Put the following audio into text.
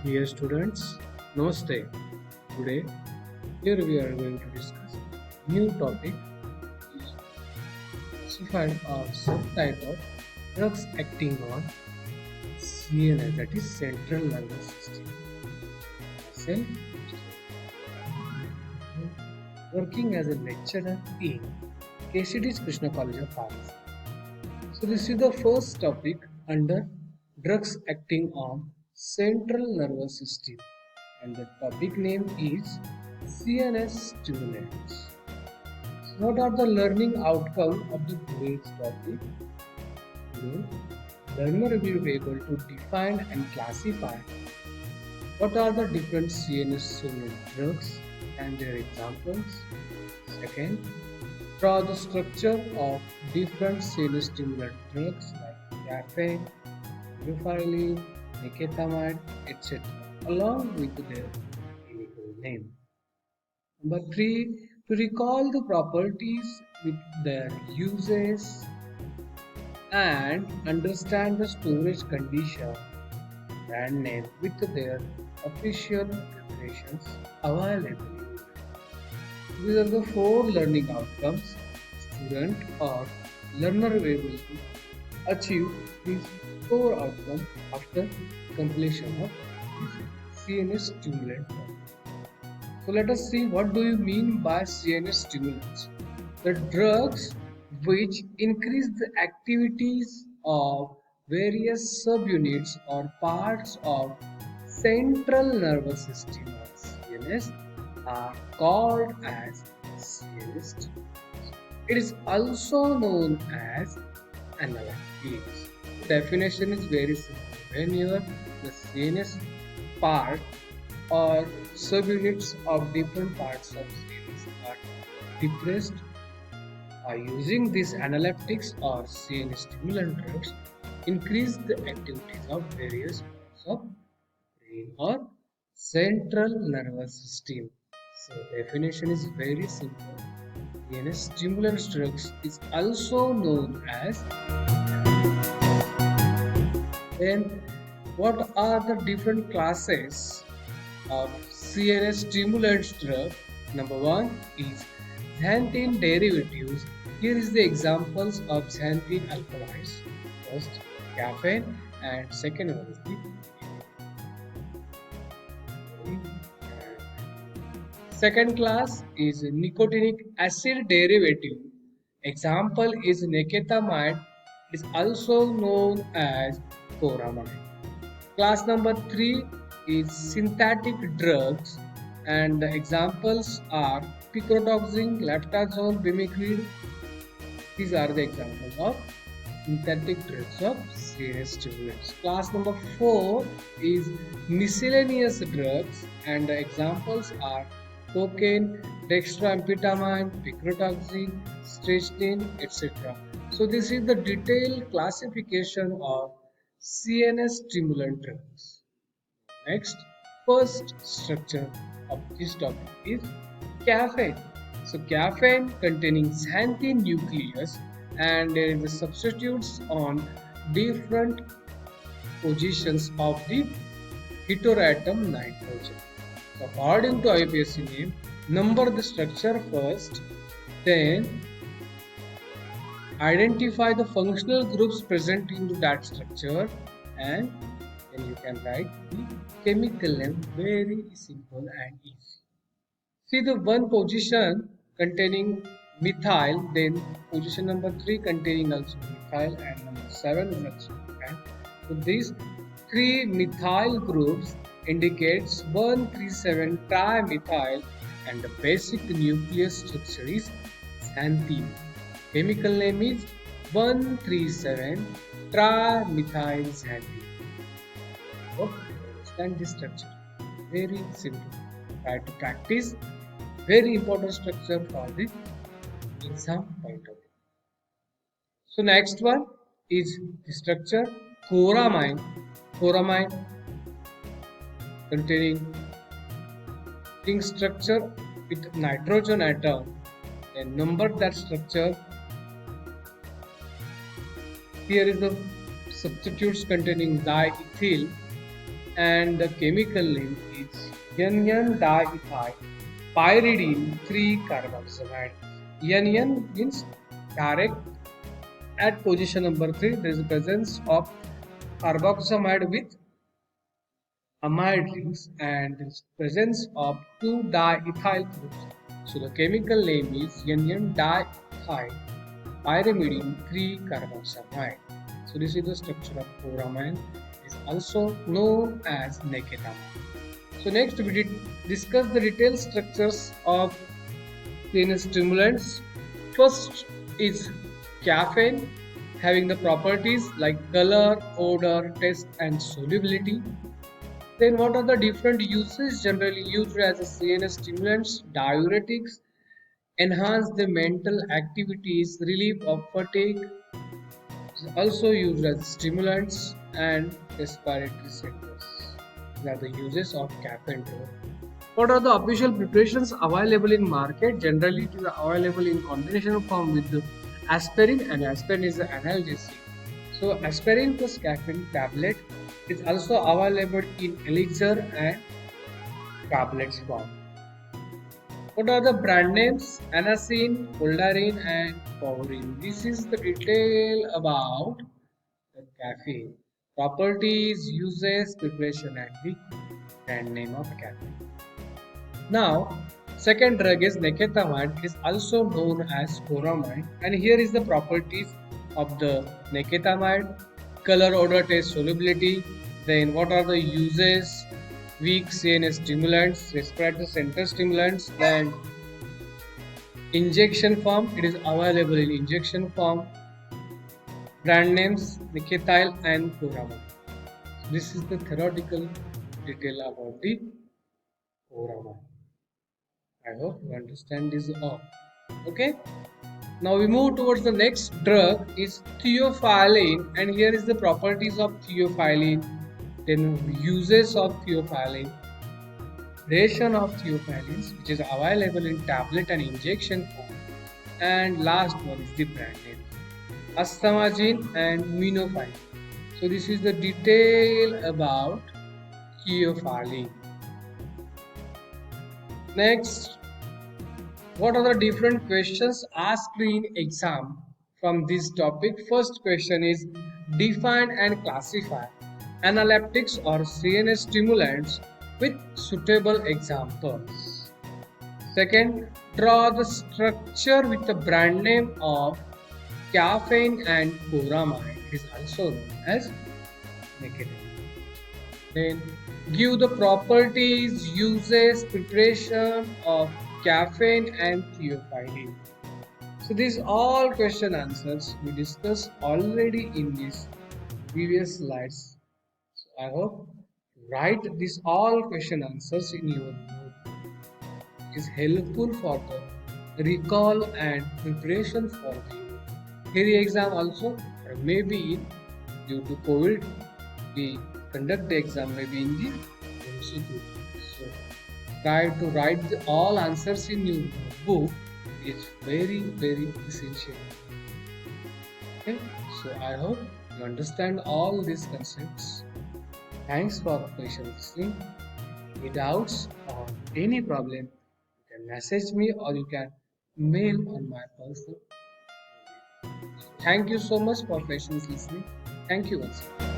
Dear students, Namaste. Today, here we are going to discuss new topic classified or subtype of drugs acting on CNS, that is Central Nervous System. Myself, working as a lecturer in KCD's Krishna College of Pharmacy. So this is the first topic under drugs acting on Central Nervous System, and the topic name is CNS stimulants. So what are the learning outcome of the today's topic? Today, learner will be able to define and classify what are the different CNS stimulant drugs and their examples. Second, draw the structure of different CNS stimulant drugs like caffeine, ibuprofen, nicotinamide, etc., along with their chemical name. Number 3, to recall the properties with their uses and understand the storage condition, brand name with their official preparations available. These are the 4 learning outcomes student or learner will be able to achieve these 4 outcomes after completion of CNS stimulant. So let us see what do you mean by CNS stimulants. The drugs which increase the activities of various subunits or parts of central nervous system or CNS are called as CNS stimulants. It is also known as analgesics. Definition is very simple. Whenever the CNS part or subunits of different parts of CNS are depressed, by using these analgesics or CNS stimulant drugs, increase the activities of various parts of brain or central nervous system. So definition is very simple. CNS stimulant drugs is also known as. Then what are the different classes of CNS stimulants drug? Number 1 is xanthine derivatives. Here is the examples of xanthine alkaloids. First, caffeine, and second one is the second class is nicotinic acid derivative. Example is nicotinamide. It is also known as coramide. Class number 3 is synthetic drugs, and the examples are picotoxin, lactazone, bimecril. These are the examples of synthetic drugs of CNS stimulants. Class number 4 is miscellaneous drugs, and the examples are cocaine, dextroamphetamine, picotoxin, strychnine, etc. So this is the detailed classification of CNS stimulant drugs. Next, first structure of this topic is caffeine. So caffeine containing xanthine nucleus, and there is the substitutes on different positions of the heteroatom nitrogen. So according to IUPAC name, number the structure first, then identify the functional groups present into that structure, and then you can write the chemical name. Very simple and easy. See the one position containing methyl, then position number 3 containing also methyl, and number 7 is also methyl. So these 3 methyl groups indicates 1,3,7 trimethyl, and the basic nucleus structure is xanthine. Chemical name is 1,3,7 trimethyl xanthine. Okay, understand this structure. Very simple. Try to practice. Very important structure for the exam point of view. So next one is the structure coramine. Coramine containing ring structure with nitrogen atom. Then number that structure. Here is the substitutes containing diethyl, and the chemical name is NN-diethyl pyridine 3-carboxamide. NN means direct. At position number 3, there is the presence of carboxamide with amide rings and presence of two diethyl groups. So the chemical name is NN-diethyl pyrimidine 3-carboxamide. So this is the structure of chloramine. It is also known as nicotinamide. So next we did discuss the detailed structures of CNS stimulants. First is caffeine, having the properties like color, odor, taste and solubility. Then what are the different uses generally used as a CNS stimulants? Diuretics, enhance the mental activities, relief of fatigue, is also used as stimulants and respiratory centers. These are the uses of caffeine. What are the official preparations available in market? Generally, it is available in combination form with aspirin, and aspirin is an analgesic. So, aspirin plus caffeine tablet is also available in elixir and tablets form. What are the brand names? Anacin, Poldarin, and Paurin. This is the detail about the caffeine. Properties, uses, preparation, and the brand name of caffeine. Now, second drug is nicotinamide. It is also known as chloramine. And here is the properties of the nicotinamide: color, odor, taste, solubility. Then what are the uses? Weak CNS stimulants, respiratory center stimulants. Then injection form. It is available in injection form. Brand names: nicotinamide and chloramine. This is the theoretical detail about the chloramine. I hope you understand this all. Okay. Now we move towards the next drug is theophylline, and here is the properties of theophylline, then uses of theophylline, ration of theophylline which is available in tablet and injection form, and last one is the brand name Astamagine and Minofine. So this is the detail about theophylline. Next, what are the different questions asked in exam from this topic? First question is define and classify analeptics or CNS stimulants with suitable examples. Second, draw the structure with the brand name of caffeine and chloramine. It is also known as nicotinamide. Then give the properties, uses, preparation of caffeine and theophylline. So these all question answers we discussed already in these previous slides. So I hope you write these all question answers in your note. It is helpful for the recall and preparation for the theory exam also, or maybe due to COVID we conduct the exam maybe in the MCQ. So try to write all answers in your book. It's very essential. Okay, so I hope you understand all these concepts. Thanks for patiently listening. Any doubts or any problem, you can message me or you can mail on my personal. Thank you so much for patiently listening. Thank you once again.